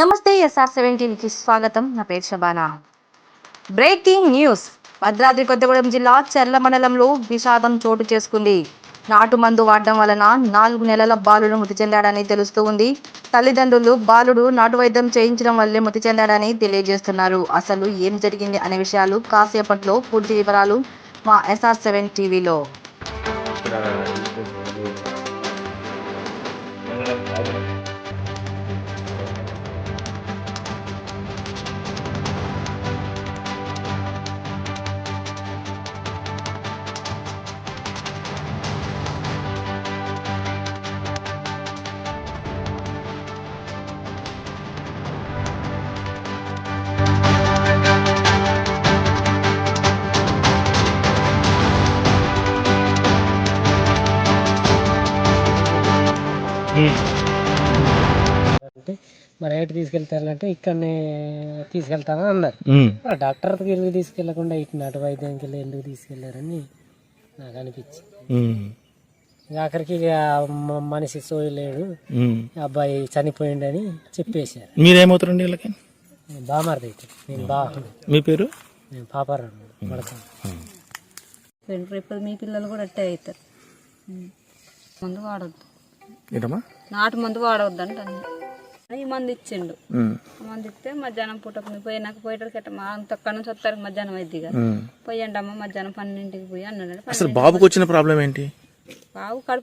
నమస్తే SR17 కి స్వాగతం. నా పేరు శబానా. Breaking news. భద్రాద్రి కొత్తగూడెం జిల్లా చెర్ల మండలంలో విషాదం చోటు చేసుకుంది. నాటు మందు వాడడం వలన 4 నెలల బాలుడు మృతి చెందాడని తెలుస్తూ ఉంది. తల్లిదండ్రులు బాలుడు నాటు వైద్యం చేయించడం వల్లే మృతి చెందాడని తెలియజేస్తున్నారు. అసలు ఏం జరిగింది అనే విషయాలు కాసేపట్లో పూర్తి వివరాలు మా SR7 టీవీలో. అంటే మరి ఎటు తీసుకెళ్తారంటే ఇక్కడనే తీసుకెళ్తానని అన్నారు. డాక్టర్ దగ్గరికి తీసుకెళ్లకుండా ఇటు నాటు వైద్యానికి వెళ్ళి ఎందుకు తీసుకెళ్లారని నాకు అనిపించింది. ఆఖరికి మనిషి సోయలేడు, అబ్బాయి చనిపోయిండని చెప్పేశారు. మీరేమవుతారండి వీళ్ళకి? బామారది అయితే నేను బాగా. మీ పేరు? నేను పాపారాను పడతాను. రేపు మీ పిల్లలు కూడా అట్టే అవుతారు. మందు వాడవద్దు, ఏంటమ్మా? నాటు మందు వాడవద్దు అంటాను. ఈ మందు ఇచ్చిండు. మందు ఇస్తే మధ్యాహ్నం పూట పోయినాక పోయేటకి అంతక్కడ నుంచి వస్తారు మధ్యాహ్నం అయితే పోయండి అమ్మ మధ్యాహ్నం 12ంటికి పోయి అన్నాడు. అసలు బాబుకి వచ్చిన ప్రాబ్లం ఏంటి? బాబు కడుపు